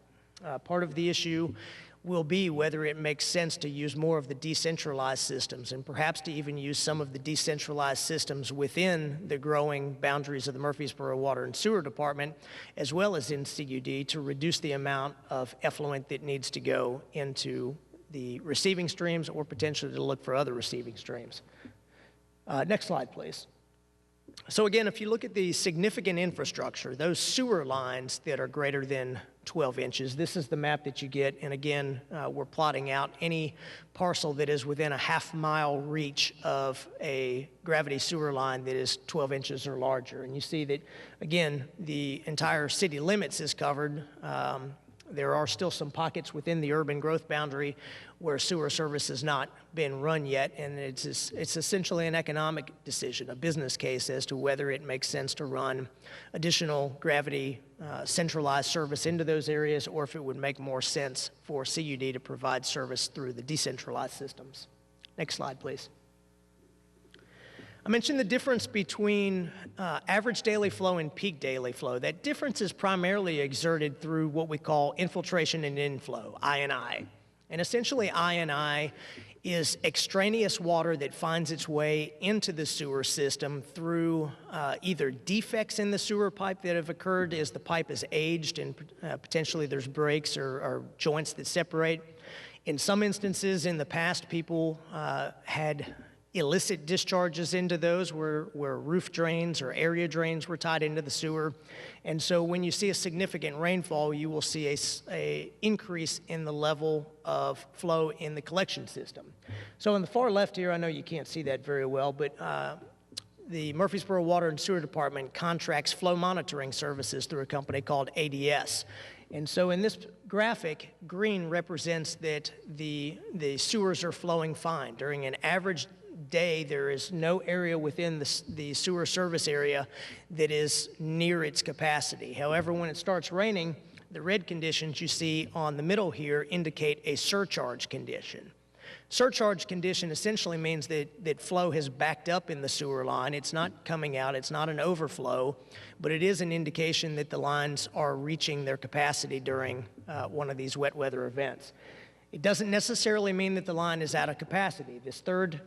Part of the issue will be whether it makes sense to use more of the decentralized systems, and perhaps to even use some of the decentralized systems within the growing boundaries of the Murfreesboro Water and Sewer Department, as well as in CUD, to reduce the amount of effluent that needs to go into the receiving streams, or potentially to look for other receiving streams. Next slide, please. So again, if you look at the significant infrastructure, those sewer lines that are greater than 12 inches, this is the map that you get, and again, we're plotting out any parcel that is within a half-mile reach of a gravity sewer line that is 12 inches or larger. And you see that, again, the entire city limits is covered. There are still some pockets within the urban growth boundary where sewer service has not been run yet, and it's essentially an economic decision, a business case as to whether it makes sense to run additional gravity centralized service into those areas, or if it would make more sense for CUD to provide service through the decentralized systems. Next slide, please. I mentioned the difference between average daily flow and peak daily flow. That difference is primarily exerted through what we call infiltration and inflow, I&I. And essentially, I&I is extraneous water that finds its way into the sewer system through either defects in the sewer pipe that have occurred as the pipe is aged and potentially there's breaks or joints that separate. In some instances in the past, people had illicit discharges into those where roof drains or area drains were tied into the sewer. And so when you see a significant rainfall, you will see a increase in the level of flow in the collection system. So on the far left here, I know you can't see that very well, but the Murfreesboro Water and Sewer Department contracts flow monitoring services through a company called ADS. And so in this graphic, green represents that the sewers are flowing fine. During an average day, there is no area within the sewer service area that is near its capacity. However, when it starts raining, the red conditions you see on the middle here indicate a surcharge condition. Surcharge condition essentially means that flow has backed up in the sewer line. It's not coming out, it's not an overflow, but it is an indication that the lines are reaching their capacity during one of these wet weather events. It doesn't necessarily mean that the line is out of capacity. This third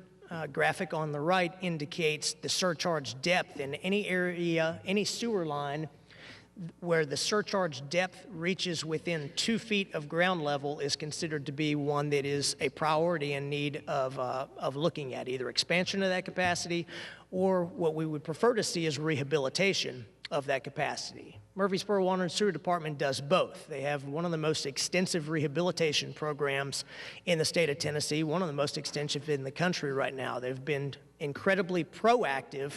graphic on the right indicates the surcharge depth in any area, any sewer line where the surcharge depth reaches within 2 feet of ground level is considered to be one that is a priority in need of looking at, either expansion of that capacity or what we would prefer to see is rehabilitation of that capacity. Murfreesboro Water and Sewer Department does both. They have one of the most extensive rehabilitation programs in the state of Tennessee, one of the most extensive in the country right now. They've been incredibly proactive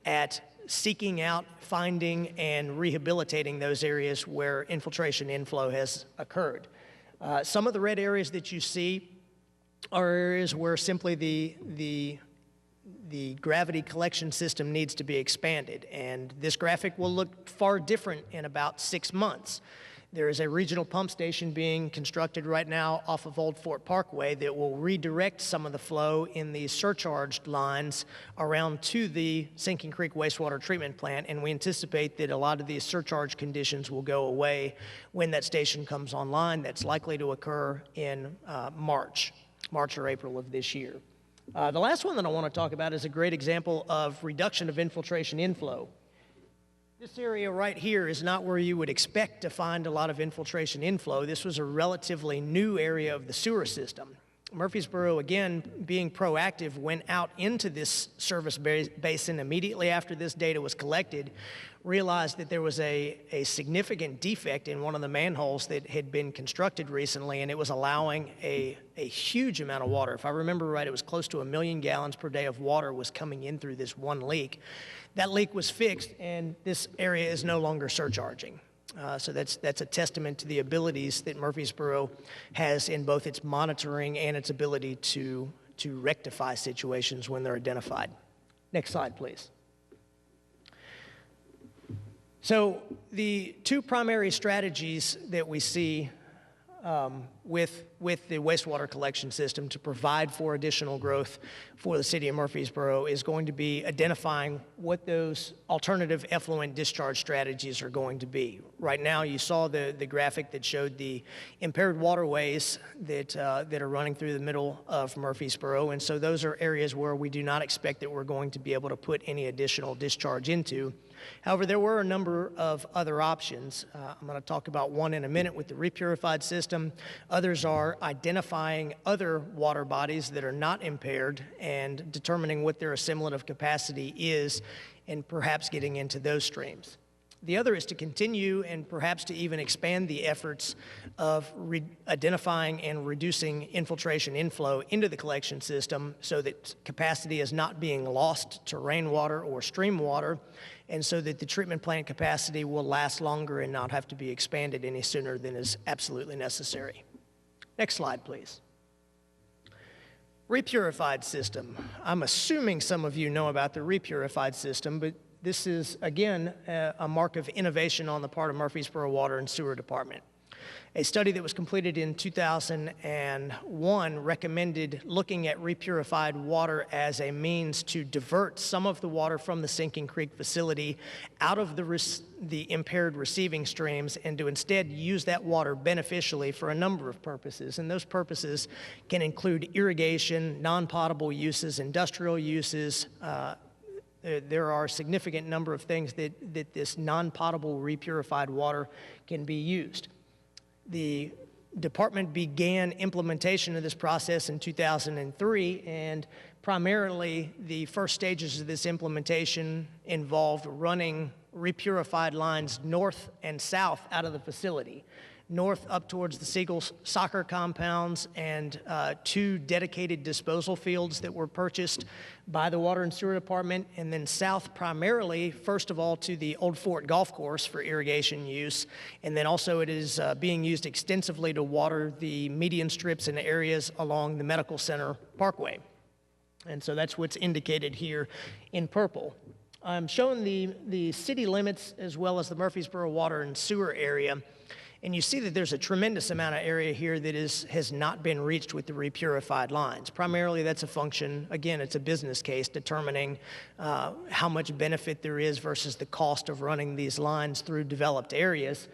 at seeking out, finding, and rehabilitating those areas where infiltration inflow has occurred. Some of the red areas that you see are areas where simply the gravity collection system needs to be expanded, and this graphic will look far different in about 6 months. There is a regional pump station being constructed right now off of Old Fort Parkway that will redirect some of the flow in the surcharged lines around to the Sinking Creek wastewater treatment plant, and we anticipate that a lot of these surcharge conditions will go away when that station comes online. That's likely to occur in March or April of this year. The last one that I want to talk about is a great example of reduction of infiltration inflow. This area right here is not where you would expect to find a lot of infiltration inflow. This was a relatively new area of the sewer system. Murfreesboro, again, being proactive, went out into this service basin immediately after this data was collected, realized that there was a significant defect in one of the manholes that had been constructed recently, and it was allowing a huge amount of water. If I remember right, it was close to 1 million gallons per day of water was coming in through this one leak. That leak was fixed, and this area is no longer surcharging. So that's a testament to the abilities that Murfreesboro has in both its monitoring and its ability to rectify situations when they're identified. Next slide, please. So the two primary strategies that we see with the wastewater collection system to provide for additional growth for the city of Murfreesboro is going to be identifying what those alternative effluent discharge strategies are going to be. Right now, you saw the graphic that showed the impaired waterways that are running through the middle of Murfreesboro, and so those are areas where we do not expect that we're going to be able to put any additional discharge into. However, there were a number of other options. I'm going to talk about one in a minute with the repurified system. Others are identifying other water bodies that are not impaired and determining what their assimilative capacity is and perhaps getting into those streams. The other is to continue and perhaps to even expand the efforts of identifying and reducing infiltration inflow into the collection system so that capacity is not being lost to rainwater or stream water, and so that the treatment plant capacity will last longer and not have to be expanded any sooner than is absolutely necessary. Next slide, please. Repurified system. I'm assuming some of you know about the repurified system, but this is, again, a mark of innovation on the part of Murfreesboro Water and Sewer Department. A study that was completed in 2001 recommended looking at repurified water as a means to divert some of the water from the Sinking Creek facility out of the impaired receiving streams and to instead use that water beneficially for a number of purposes. And those purposes can include irrigation, non-potable uses, industrial uses. There are a significant number of things that this non-potable repurified water can be used. The department began implementation of this process in 2003, and primarily the first stages of this implementation involved running repurified lines north and south out of the facility. North up towards the Sinkholes soccer compounds and 2 dedicated disposal fields that were purchased by the Water and Sewer Department, and then south primarily, first of all, to the Old Fort Golf Course for irrigation use, and then also it is being used extensively to water the median strips and areas along the Medical Center Parkway. And so that's what's indicated here in purple. I'm showing the city limits as well as the Murfreesboro Water and Sewer area. And you see that there's a tremendous amount of area here that has not been reached with the repurified lines. Primarily, that's a function, again, it's a business case determining how much benefit there is versus the cost of running these lines through developed areas.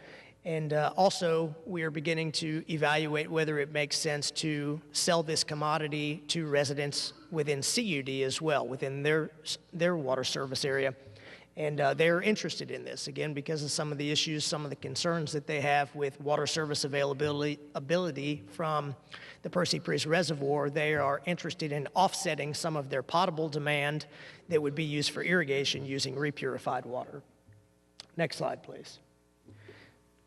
And also, we are beginning to evaluate whether it makes sense to sell this commodity to residents within CUD as well, within their water service area. And they're interested in this, again, because of some of the issues, some of the concerns that they have with water service availability from the Percy Priest Reservoir. They are interested in offsetting some of their potable demand that would be used for irrigation using repurified water. Next slide, please.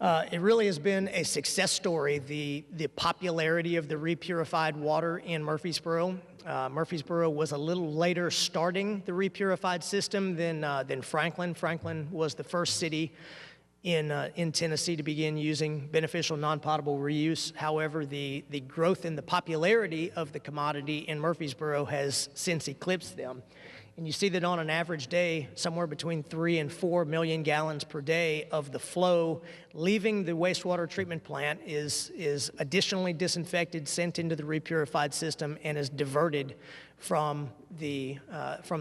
It really has been a success story, the popularity of the repurified water in Murfreesboro. Murfreesboro was a little later starting the repurified system than Franklin. Franklin was the first city in Tennessee to begin using beneficial non-potable reuse. However, the growth in the popularity of the commodity in Murfreesboro has since eclipsed them. And you see that on an average day, somewhere between 3 and 4 million gallons per day of the flow leaving the wastewater treatment plant is additionally disinfected, sent into the repurified system, and is diverted from the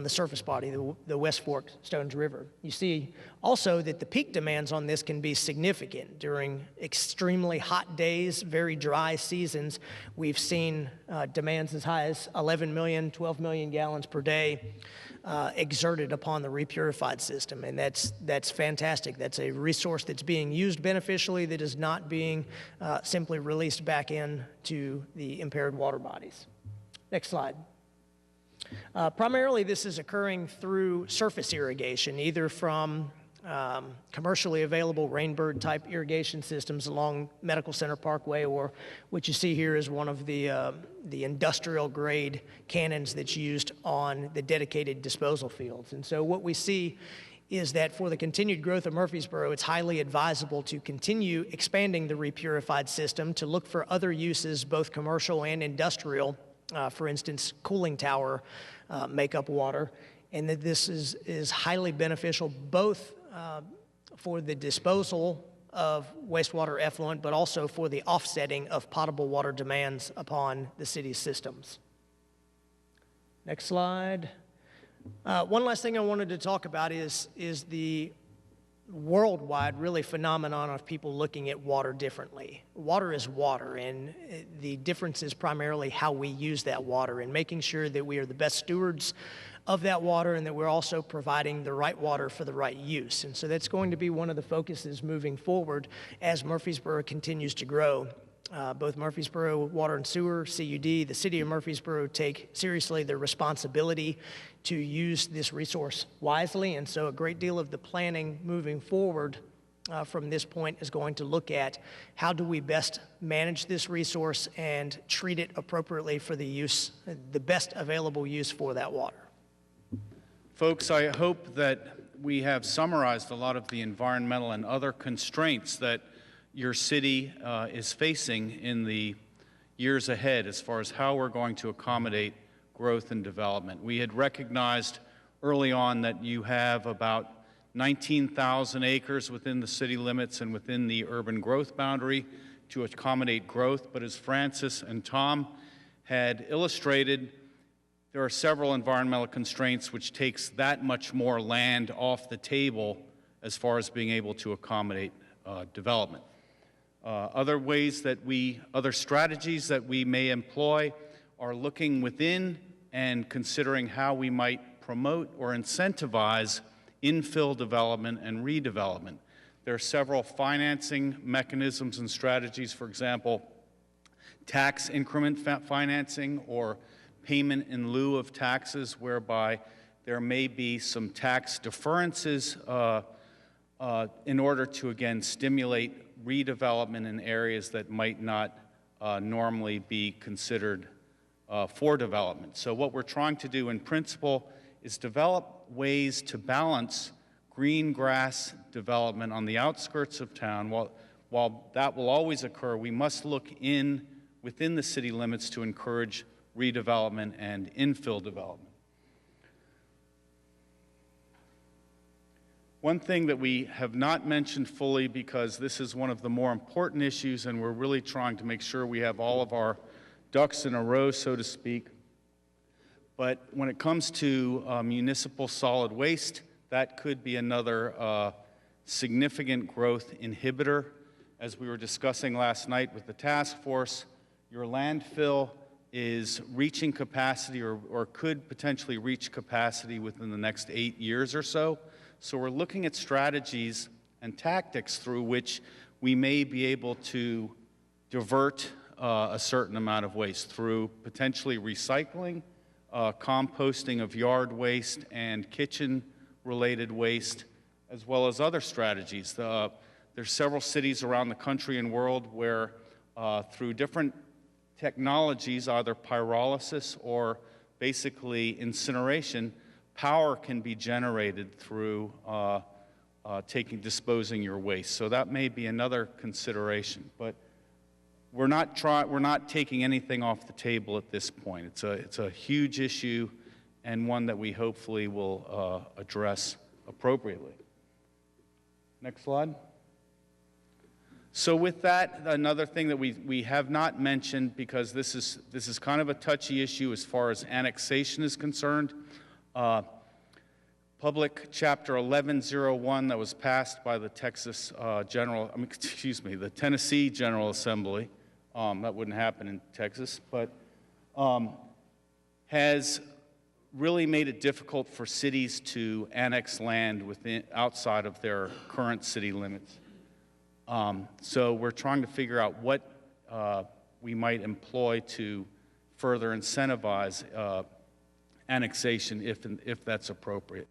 surface body, the West Fork Stones River. You see also that the peak demands on this can be significant. During extremely hot days, very dry seasons, we've seen demands as high as 11 million, 12 million gallons per day exerted upon the repurified system, and that's fantastic. That's a resource that's being used beneficially, that is not being simply released back into the impaired water bodies. Next slide. Primarily, this is occurring through surface irrigation, either from commercially available rainbird-type irrigation systems along Medical Center Parkway, or what you see here is one of the industrial-grade cannons that's used on the dedicated disposal fields. And so what we see is that for the continued growth of Murfreesboro, it's highly advisable to continue expanding the repurified system, to look for other uses, both commercial and industrial, for instance, cooling tower makeup water, and that this is highly beneficial both for the disposal of wastewater effluent, but also for the offsetting of potable water demands upon the city's systems. Next slide. One last thing I wanted to talk about is the worldwide really phenomenon of people looking at water differently. Water is water, and the difference is primarily how we use that water and making sure that we are the best stewards of that water and that we're also providing the right water for the right use. And so that's going to be one of the focuses moving forward as Murfreesboro continues to grow. Both Murfreesboro Water and Sewer, CUD, the city of Murfreesboro take seriously their responsibility to use this resource wisely, and so a great deal of the planning moving forward from this point is going to look at how do we best manage this resource and treat it appropriately for the use, the best available use for that water. Folks, I hope that we have summarized a lot of the environmental and other constraints that your city is facing in the years ahead as far as how we're going to accommodate growth and development. We had recognized early on that you have about 19,000 acres within the city limits and within the urban growth boundary to accommodate growth, but as Francis and Tom had illustrated, there are several environmental constraints which takes that much more land off the table as far as being able to accommodate development. Other strategies that we may employ are looking within and considering how we might promote or incentivize infill development and redevelopment. There are several financing mechanisms and strategies, for example, tax increment financing or payment in lieu of taxes, whereby there may be some tax deferences in order to, again, stimulate redevelopment in areas that might not normally be considered for development. So what we're trying to do in principle is develop ways to balance green grass development on the outskirts of town. While that will always occur, we must look within the city limits to encourage redevelopment and infill development. One thing that we have not mentioned fully, because this is one of the more important issues and we're really trying to make sure we have all of our ducks in a row, so to speak, but when it comes to municipal solid waste, that could be another significant growth inhibitor. As we were discussing last night with the task force, your landfill is reaching capacity or could potentially reach capacity within the next 8 years or so. So we're looking at strategies and tactics through which we may be able to divert a certain amount of waste through potentially recycling, composting of yard waste and kitchen-related waste, as well as other strategies. There's several cities around the country and world where through different technologies, either pyrolysis or basically incineration, power can be generated through disposing your waste. So that may be another consideration, but we're not taking anything off the table at this point. It's a huge issue and one that we hopefully will address appropriately. Next slide. So with that, another thing that we have not mentioned, because this is kind of a touchy issue as far as annexation is concerned. Public Chapter 1101 that was passed by the the Tennessee General Assembly, that wouldn't happen in Texas, but has really made it difficult for cities to annex land outside of their current city limits. So we're trying to figure out what we might employ to further incentivize annexation if that's appropriate.